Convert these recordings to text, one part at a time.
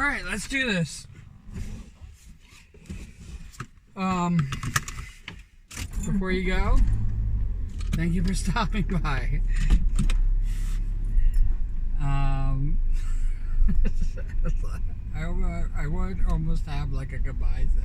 Alright, let's do this. Before you go, thank you for stopping by. I would almost have like a goodbye thing.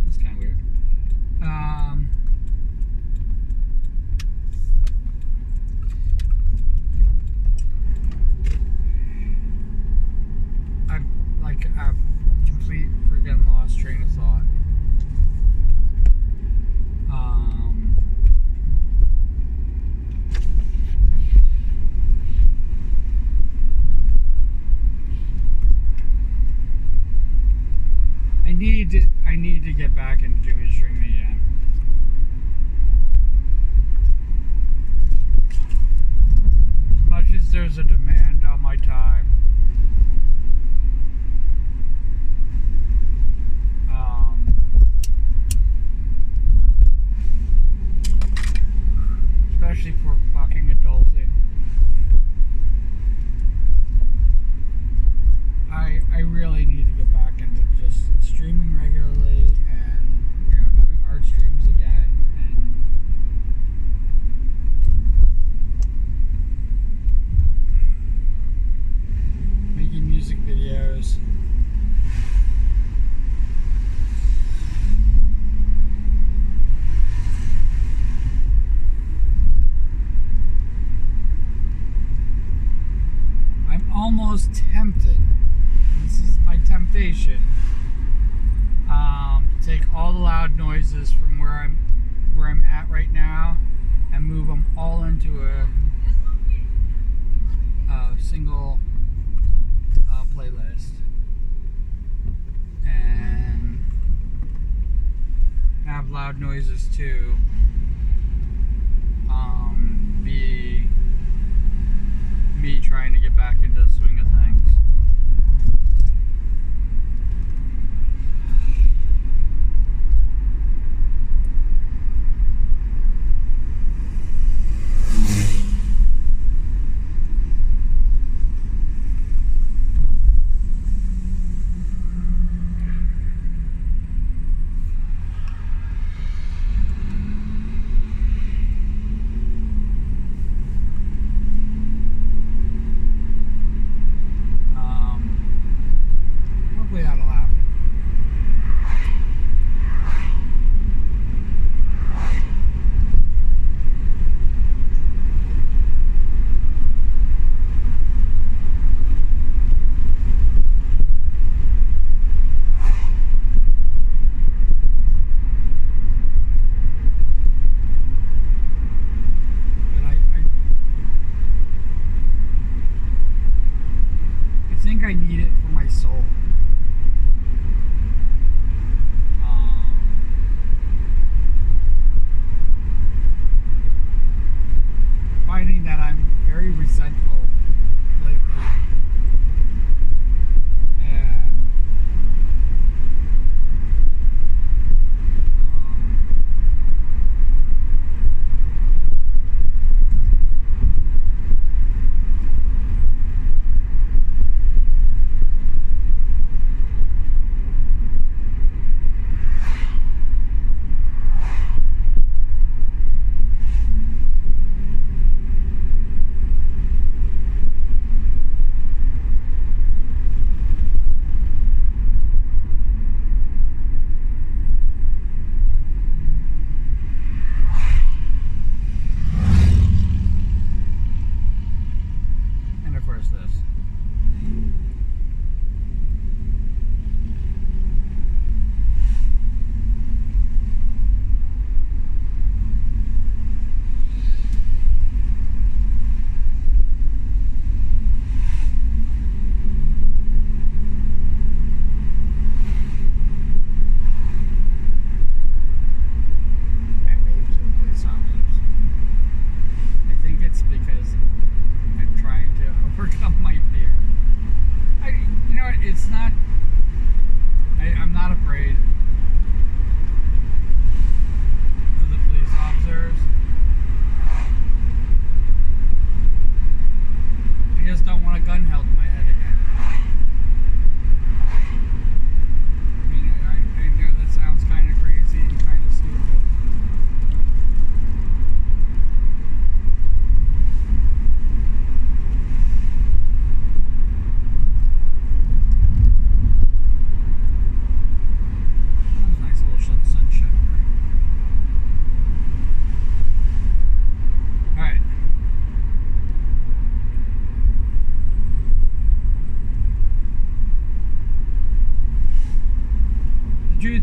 It's kind of weird. I'm like a complete freaking lost train of thought. I need to get back into doing streaming again. As much as there's a demand on my time, especially for fucking adulting, I really need to get back into just streaming regularly and, you know, having art streams again and making music videos. I'm almost tempted. This is my temptation. Take all the loud noises from where I'm at right now and move them all into a single playlist and have loud noises too be me trying to get back into the swing of things.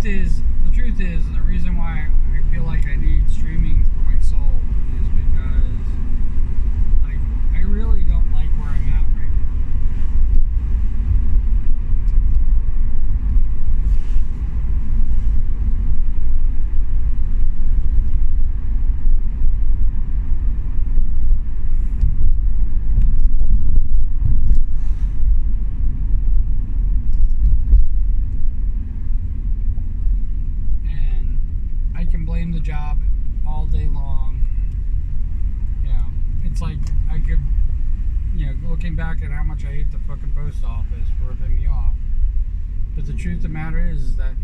truth is, the reason why I feel like I need streaming for my soul is because, like, I really don't like where I'm at right now. I can blame the job all day long. It's like I could, looking back at how much I hate the fucking post office for ripping me off. But the truth of the matter is that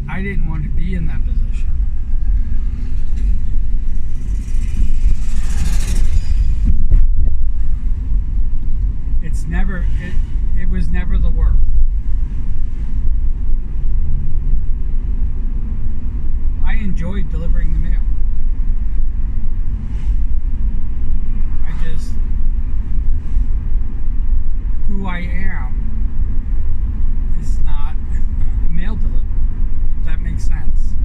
I didn't want to be in that position. It was never the work. I enjoyed delivering the mail. Who I am is not a mail delivery, if that makes sense.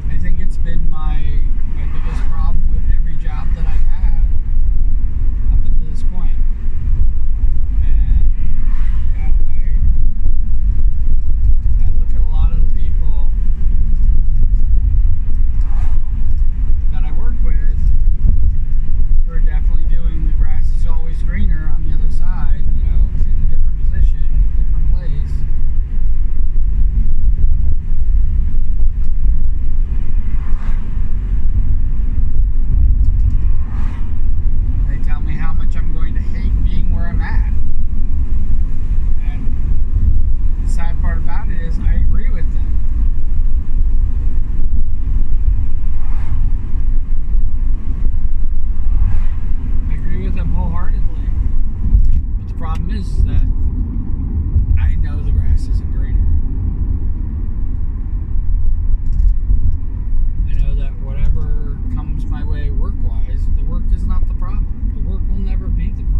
I think it's been my biggest problem with every job that I've had up until this point. And I look at a lot of the people that I work with who are definitely doing the grass is always greener on the other side, in a different position, in a different place. I'm going to hate being where I'm at. And the sad part about it is I agree with them. I agree with them wholeheartedly. But the problem is that I know the grass isn't greener. I know that whatever comes my way work-wise, the work is not the problem. The work will never be the problem.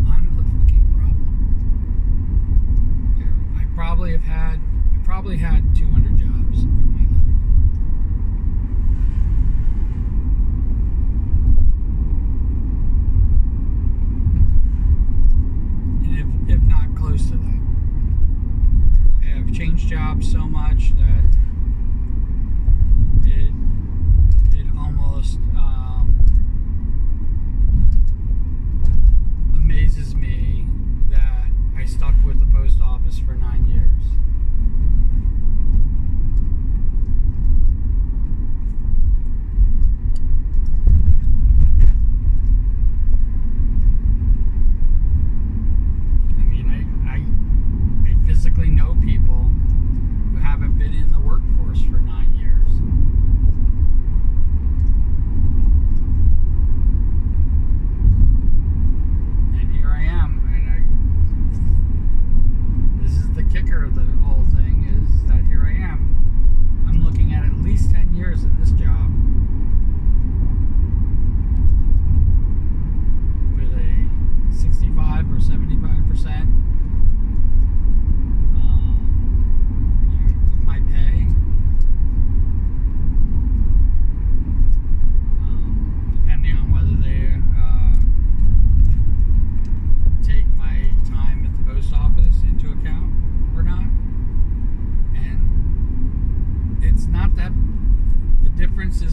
I'm the fucking problem. I probably had 200 jobs in my life. If not close to that. I have changed jobs so much that it almost amazes me that I stuck with the post office for 9 years. Physically know people who haven't been in the workforce for 9 years. And here I am, and this is the kicker of the whole thing, is that here I am. I'm looking at least 10 years in this job with a 65 or 75% my pay, depending on whether they take my time at the post office into account or not. And it's not that the difference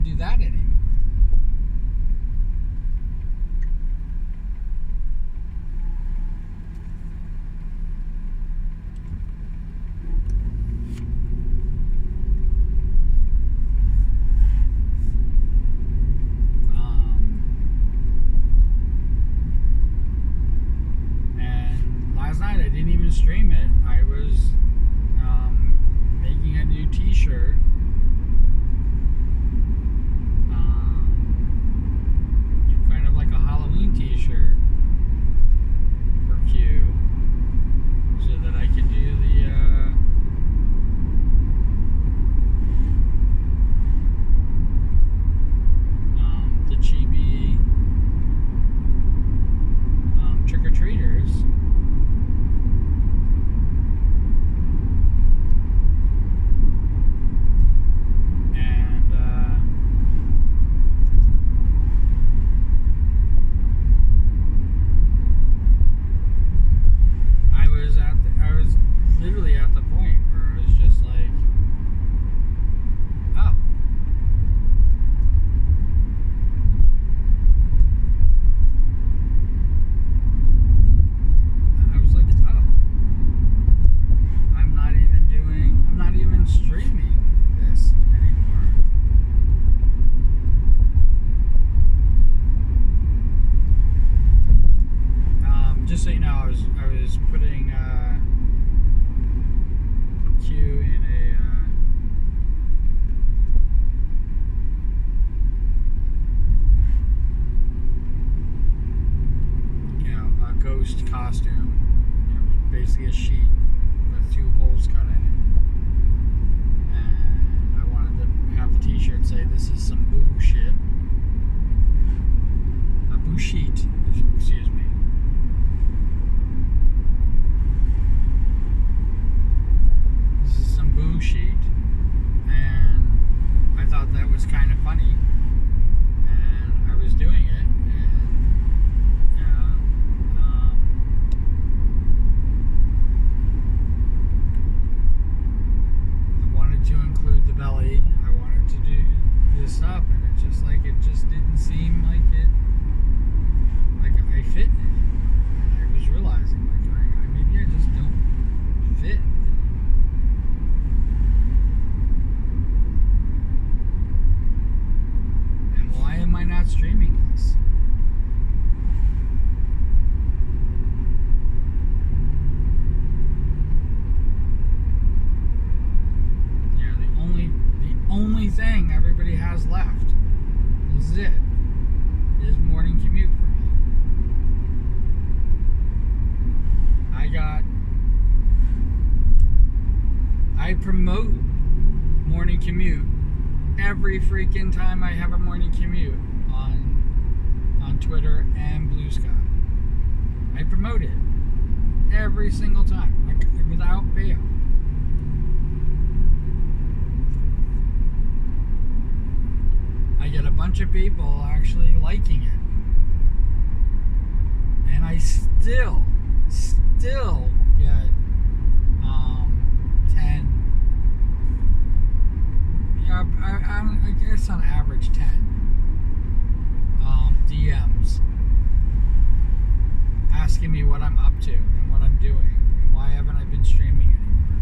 even do that anymore. And last night I didn't even stream it. I was making a new t-shirt. Kind of like a Halloween t-shirt for Q, so that I could do the chibi trick-or-treaters. And I was literally at the point where it was just like, oh, I was like, oh, I'm not even streaming this anymore. Just so you know, I was putting Q in a ghost costume, basically a sheet with 2 holes cut in it, and I wanted to have the t-shirt say, "This is some boo shit," a boo sheet, excuse me. This is some boo sheet, and I thought that was kind of funny, and I was doing it, and I wanted to include the belly. I wanted to do this stuff, and it just didn't seem like I fit in it. And I was realizing, maybe I just don't fit. And why am I not streaming this? The only thing everybody has left is morning commute for me. I promote morning commute every freaking time I have a morning commute on Twitter and Blue Sky. I promote it every single time, without fail. I get a bunch of people actually liking it, and I still get 10. Yeah, I guess on average 10 DMs asking me what I'm up to and what I'm doing and why haven't I been streaming anymore.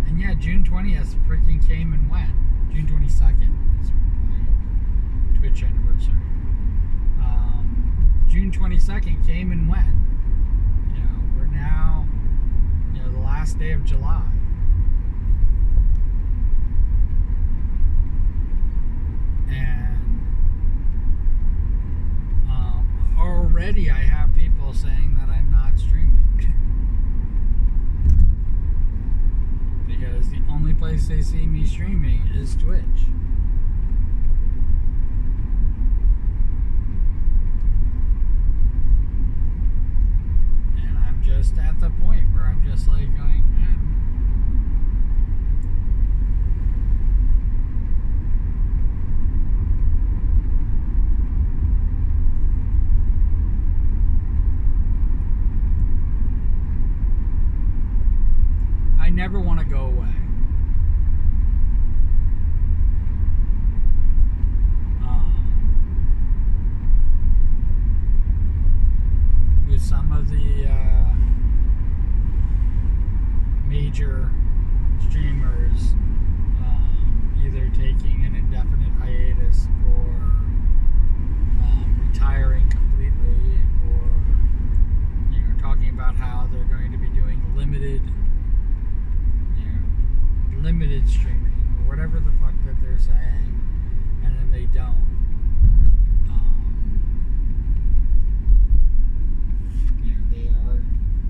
And yeah, June 20th freaking came and went. June 22nd is my Twitch anniversary. June 22nd came and went. We're now, the last day of July. And already I have people saying that I'm not streaming. Because the only place they see me streaming is Twitch. And I'm just at the point where I'm just like going, never want to go away. With some of the major streamers either taking an indefinite hiatus or retiring completely, or talking about how they're going to be doing limited streaming or whatever the fuck that they're saying, and then they don't.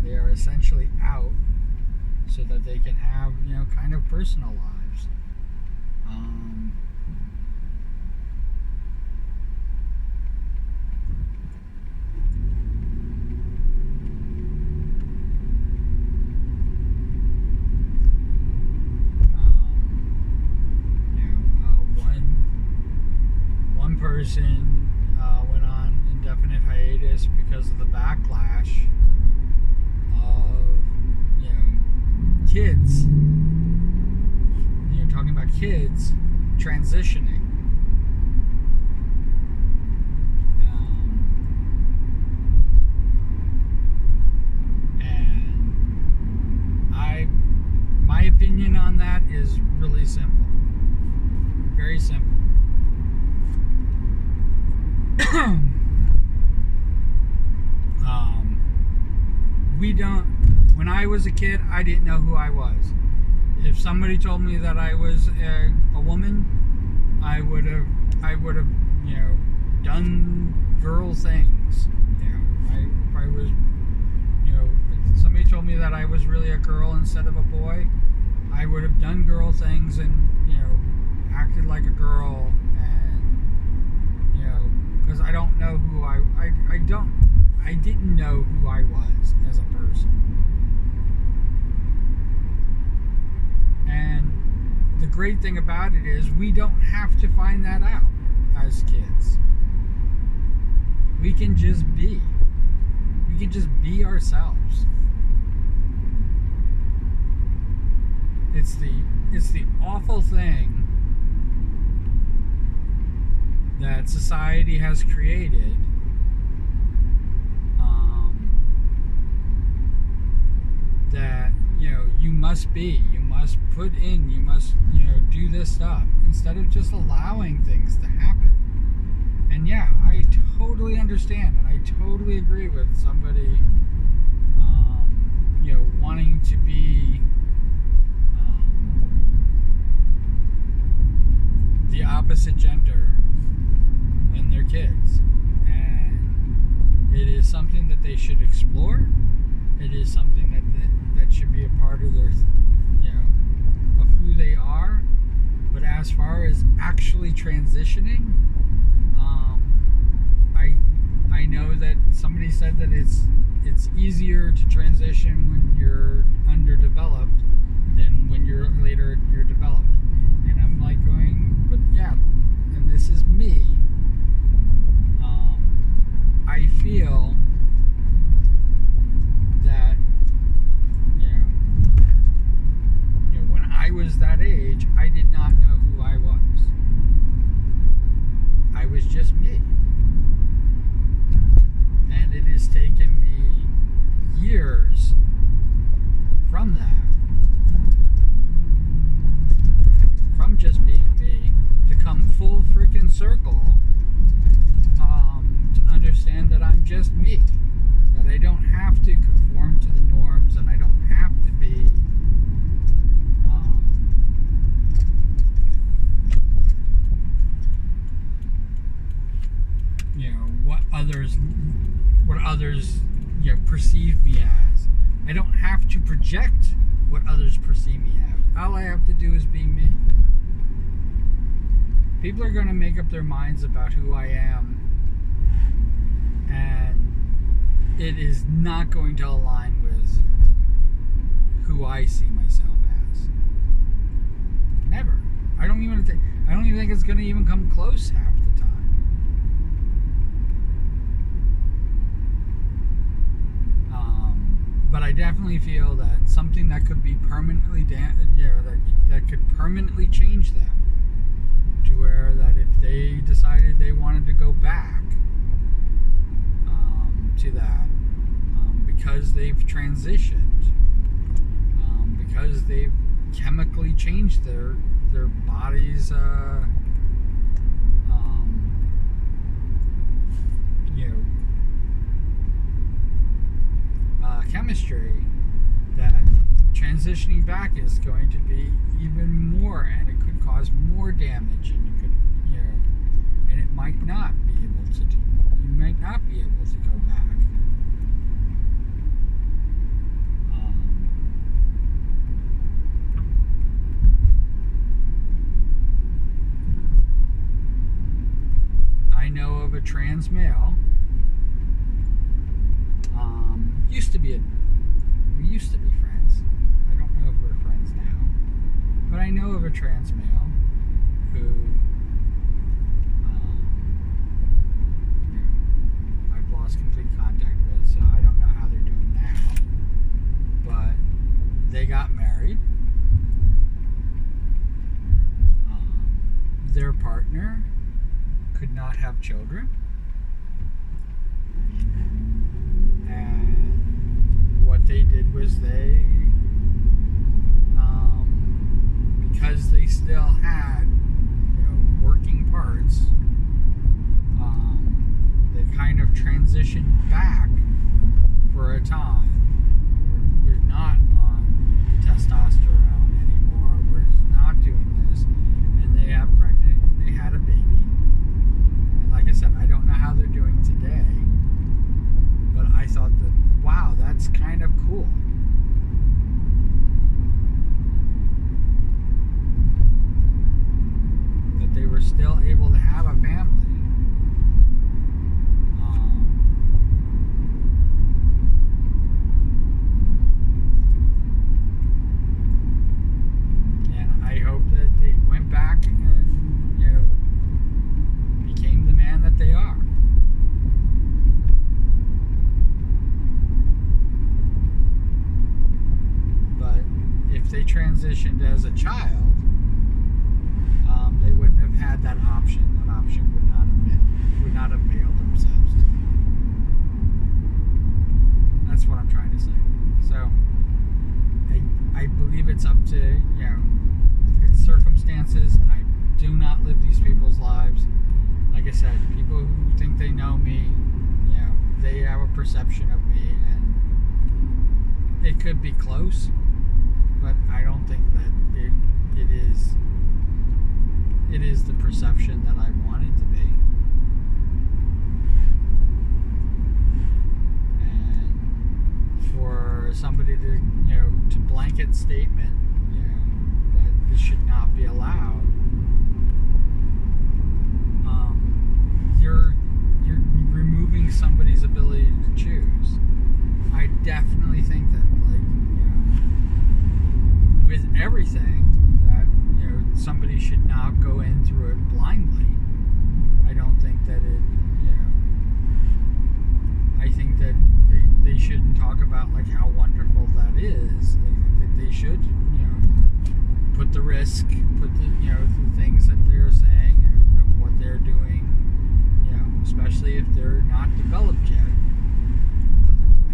They are essentially out so that they can have kind of personal lives. One person went on indefinite hiatus because of the backlash of kids, talking about kids transitioning. And my opinion on that is really simple, very simple. When I was a kid, I didn't know who I was. If somebody told me that I was a woman, I would have done girl things. If I was, if somebody told me that I was really a girl instead of a boy, I would have done girl things and, acted like a girl, and, because I don't know who I didn't know who I was as a person. And the great thing about it is we don't have to find that out as kids. We can just be. We can just be ourselves. It's the awful thing that society has created, that you must put in, you must do this stuff, instead of just allowing things to happen. And yeah, I totally understand, and I totally agree with somebody wanting to be the opposite gender when they're kids, and it is something that they should explore. It is something that should be a part of their, of who they are. But as far as actually transitioning, I know that somebody said that it's easier to transition when you're underdeveloped than when you're developed. And I'm like going, but yeah, and this is me. I feel that when I was that age, I did not know who I was. I was just me. And it has taken me years from that, from just being me, to come full freaking circle, to understand that I'm just me, that I don't have to conform to the norms, and I don't have to be what others perceive me as. I don't have to project what others perceive me as. All I have to do is be me. People are going to make up their minds about who I am, and it is not going to align with who I see myself as. Never. I don't even think it's going to even come close half the time. But I definitely feel that something that could be permanently that could permanently change them, to where that if they decided they wanted to go back to that, because they've transitioned, because they've chemically changed their body's chemistry, that transitioning back is going to be even more, and it could cause more damage, and it could, and it might not be able to do. You might not be able to go back. I know of a trans male. We used to be friends. I don't know if we're friends now, but I know of a trans male who I've lost complete contact with, so I don't know how they're doing now. But they got married. Their partner could not have children. And what they did was because they still had, working parts, they kind of transitioned back for a time. We're not on the testosterone anymore. We're not doing this. And they got pregnant. And they had a baby. And like I said, I don't know how they're doing today. But I thought that, wow, that's kind of cool. That they were still able to have a family. And I hope that they went back and, became the man that they are. If they transitioned as a child, they wouldn't have had that option. That option would not have availed themselves to them. That's what I'm trying to say. So I believe it's up to its circumstances. I do not live these people's lives. Like I said, people who think they know me, they have a perception of me, and it could be close. But I don't think that it is the perception that I want it to be. And for somebody to blanket statement, that this should not be allowed, you're removing somebody's ability to choose. I definitely think that, with everything, that somebody should not go in through it blindly. I don't think that it, I think that they shouldn't talk about how wonderful that is. I think that they should, put the risk, put the things that they're saying and what they're doing, especially if they're not developed yet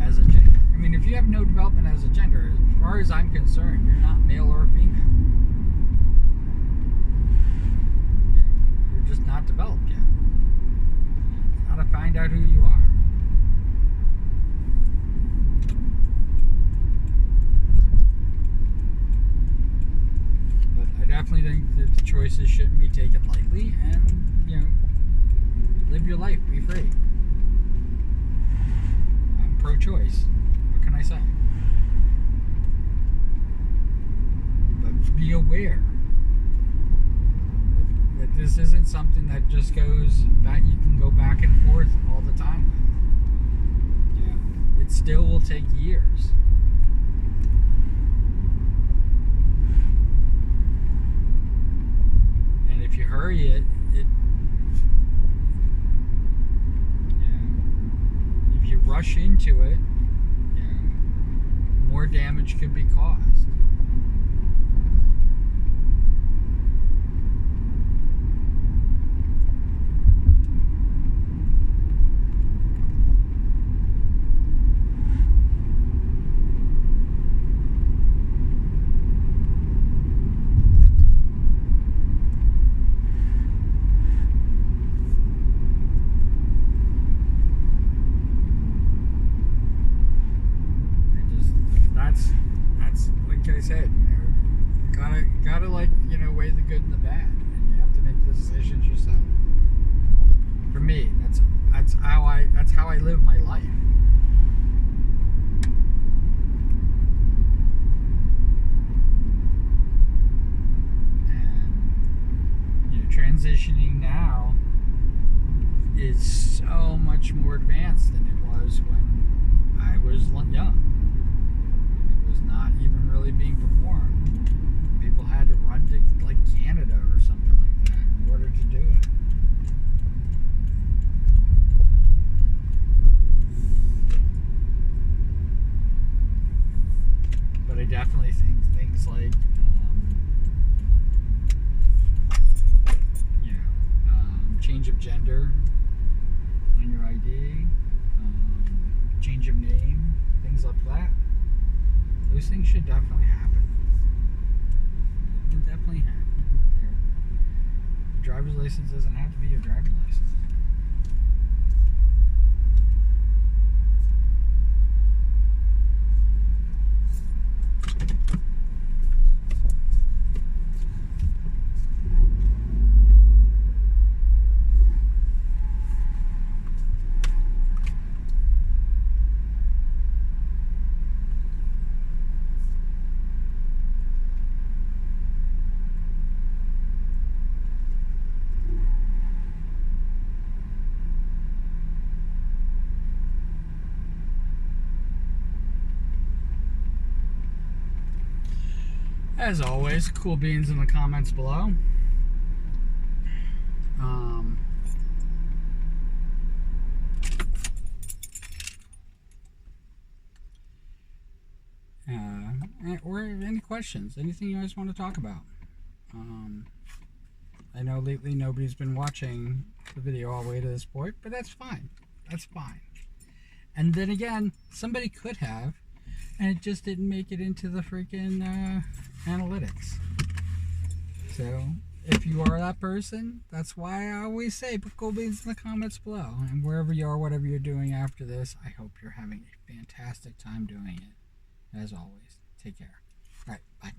as a gender. I mean, if you have no development as a gender, as far as I'm concerned, you're not male or female. You're just not developed yet. You gotta find out who you are. But I definitely think that the choices shouldn't be taken lightly, and live your life, be free. I'm pro-choice. What can I say? But be aware that this isn't something that just goes back. You can go back and forth all the time with. It still will take years. And if you hurry it, if you rush into it, more damage could be caused. That's like I said, gotta like, weigh the good and the bad, and you have to make the decisions yourself. For me, that's how I live my life. And transitioning now is so much more advanced than it was when I was young. Not even really being performed. People had to run to like Canada or something like that in order to do it. But I definitely think things like change of gender on your ID, change of name, things like that. Those things should definitely happen. It can definitely happen. Your driver's license doesn't have to be your driver's license. As always, cool beans in the comments below. Or any questions, anything you guys want to talk about. I know lately nobody's been watching the video all the way to this point, but that's fine. That's fine. And then again, somebody could have, and it just didn't make it into the freaking analytics. So if you are that person, that's why I always say put cool beans in the comments below. And wherever you are, whatever you're doing after this, I hope you're having a fantastic time doing it. As always, take care. All right, bye.